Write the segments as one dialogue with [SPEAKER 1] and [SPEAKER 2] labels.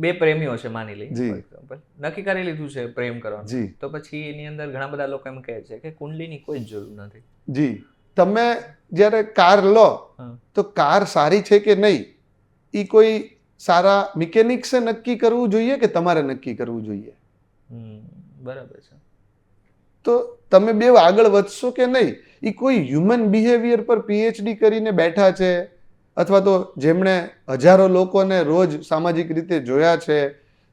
[SPEAKER 1] બે પ્રેમીઓ છે માની લઈએ
[SPEAKER 2] જી.
[SPEAKER 1] for example, નક્કી કરી લીધું છે પ્રેમ કરવાનું,
[SPEAKER 2] જી
[SPEAKER 1] તો પછી એની અંદર ઘણા બધા લોકો એમ કહે છે કે કુંડલીની કોઈ જ જરૂર નથી.
[SPEAKER 2] જી તમે જ્યારે કાર લો
[SPEAKER 1] હા.
[SPEAKER 2] તો કાર સારી છે કે નહીં એ કોઈ સારા મિકેનિક્સે નક્કી કરવું જોઈએ કે તમારે નક્કી કરવું જોઈએ?
[SPEAKER 1] બરાબર છે.
[SPEAKER 2] તો તમે બે આગળ વધશો કે નહીં એ કોઈ હ્યુમન બિહેવિયર પર પીએચડી કરીને બેઠા છે અથવા તો જેમણે હજારો લોકોને રોજ સામાજિક રીતે જોયા છે,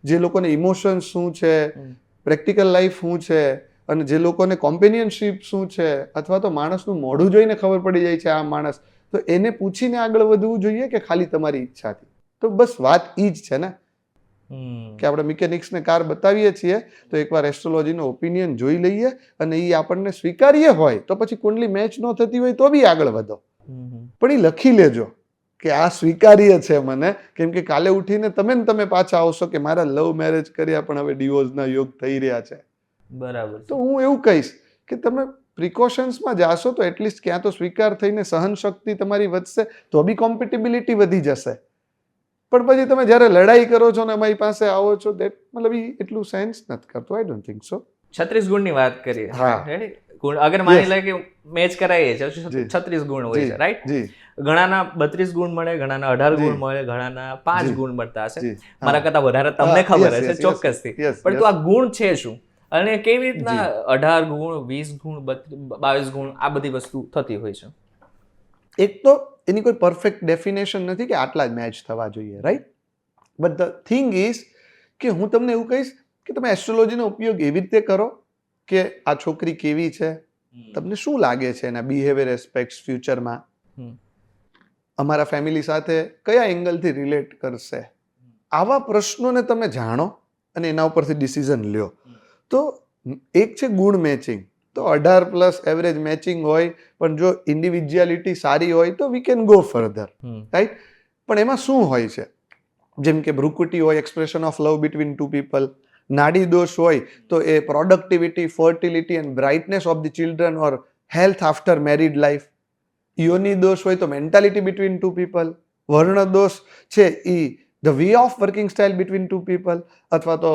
[SPEAKER 2] જે લોકોને ઇમોશન્સ શું છે, પ્રેક્ટિકલ લાઈફ શું છે, અને જે લોકોને કોમ્પેનિયનશીપ શું છે, અથવા તો માણસનું મોઢું જોઈને ખબર પડી જાય છે આ માણસ, તો એને પૂછીને આગળ વધવું જોઈએ કે ખાલી તમારી ઈચ્છાથી? તો બસ વાત ઈ જ છે ને કે આપણે મિકેનિક્સને કાર બતાવીએ છીએ તો એકવાર એસ્ટ્રોલોજીનો ઓપિનિયન જોઈ લઈએ અને એ આપણને સ્વીકાર્ય હોય તો પછી કુંડલી મેચ ન થતી હોય તો બી આગળ વધો, પણ એ લખી લેજો કે આ સ્વીકાર્ય છે મને, કેમ કે કાલે ઉઠીને તમે પાછા આવશો કે મારા લવ મેરેજ કર્યા પણ હવે ડિવોર્સના યોગ થઈ રહ્યા છે.
[SPEAKER 1] બરાબર.
[SPEAKER 2] તો હું એવું કહીશ કે તમે પ્રિકોશન્સમાં જાશો તો એટલીસ્ટ ક્યાં તો સ્વીકાર થઈને સહન શક્તિ તમારી વધશે, તો બી કોમ્પિટિબિલિટી વધી જશે. પણ પછી તમે જ્યારે લડાઈ કરો છો ને અમારી પાસે આવો છો મતલબ એટલું સેન્સ નથી કરતું. I don't think so.
[SPEAKER 1] 36 ગુણની વાત કરીએ.
[SPEAKER 2] હા.
[SPEAKER 1] Ready? ગુણ અગર માની લે કે મેચ કરાવીએ છે,
[SPEAKER 2] જી.
[SPEAKER 1] 36 ગુણ હોય છે, રાઈટ?
[SPEAKER 2] જી
[SPEAKER 1] ઘણાના 32 ગુણ મળે, ઘણાના 18
[SPEAKER 2] જી.
[SPEAKER 1] ગુણ મળે, ઘણાના 5
[SPEAKER 2] જી.
[SPEAKER 1] ગુણ મળતા હશે.
[SPEAKER 2] જી.
[SPEAKER 1] મારા કરતા વધારે તમને
[SPEAKER 2] હા,
[SPEAKER 1] ખબર
[SPEAKER 2] yes,
[SPEAKER 1] હશે
[SPEAKER 2] yes,
[SPEAKER 1] ચોક્કસથી.
[SPEAKER 2] yes,
[SPEAKER 1] પણ
[SPEAKER 2] yes.
[SPEAKER 1] તો આ ગુણ છે શું અને કેવી રીતના 18 ગુણ, 20 ગુણ, 22 ગુણ આ બધી વસ્તુ થતી હોય છે?
[SPEAKER 2] એક તો એની કોઈ પરફેક્ટ ડેફિનેશન નથી કે આટલા જ મેચ થવા જોઈએ, right? But the thing is કે હું તમને એવું કહીશ કે તમે એસ્ટ્રોલોજીનો ઉપયોગ એવી રીતે કરો કે આ છોકરી કેવી છે, તમને શું લાગે છે એના બિહેવિયર એસ્પેક્ટ્સ ફ્યુચરમાં, અમારા ફેમિલી સાથે કયા એંગલથી રિલેટ કરશે, આવા પ્રશ્નોને તમે જાણો અને એના ઉપરથી ડિસિઝન લ્યો. તો એક છે ગુણ મેચિંગ, તો 18+ એવરેજ મેચિંગ હોય, પણ જો ઇન્ડિવિજ્યુઆલિટી સારી હોય તો we can go further, right? પણ એમાં શું હોય છે, જેમ કે ભ્રુકુટી હોય, expression of love between two people, નાડી દોષ હોય તો એ productivity, fertility and brightness of the children or health after married life, યોની દોષ હોય તો મેન્ટાલિટી બિટવીન ટુ પીપલ, વર્ણ દોષ છે એ the way of working style between two people, અથવા તો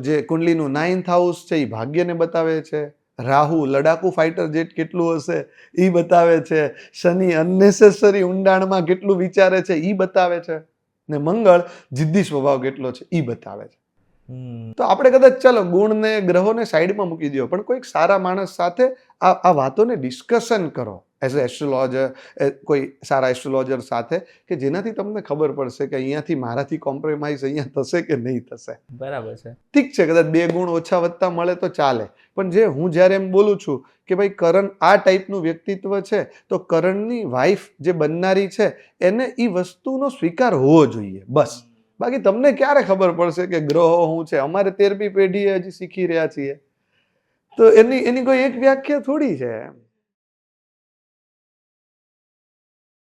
[SPEAKER 2] જે કુંડલીનું 9th હાઉસ છે એ ભાગ્યને બતાવે છે, રાહુ લડાકુ ફાઇટર જેટ કેટલું હશે એ બતાવે છે, શનિ અનનેસેસરી ઊંડાણમાં કેટલું વિચારે છે એ બતાવે છે, ને મંગળ જિદ્દી સ્વભાવ કેટલો છે એ બતાવે છે. તો આપણે કદાચ ચાલો ગુણને ગ્રહોને સાઈડમાં મૂકી દો, પણ કોઈક સારા માણસ સાથે આ વાતોને ડિસ્કશન કરો એઝ અ એસ્ટ્રોલોજર, કોઈ સારા એસ્ટ્રોલોજર સાથે, કે જેનાથી તમને ખબર પડશે કે અહીંયાથી મારાથી કોમ્પ્રોમાઇઝ અહીંયા થશે કે નહીં થશે.
[SPEAKER 1] બરાબર છે.
[SPEAKER 2] ઠીક છે, કદાચ 2 ગુણ ઓછા વધતા મળે તો ચાલે, પણ જે હું જ્યારે એમ બોલું છું કે ભાઈ કરણ આ ટાઈપનું વ્યક્તિત્વ છે તો કરણની વાઈફ જે બનનારી છે એને એ વસ્તુનો સ્વીકાર હોવો જોઈએ, બસ. બાકી તમને ક્યારે ખબર પડશે કે ગ્રહો શું છે? અમારે 13મી પેઢીએ હજી શીખી રહ્યા છીએ, તો એની કોઈ એક વ્યાખ્યા થોડી છે.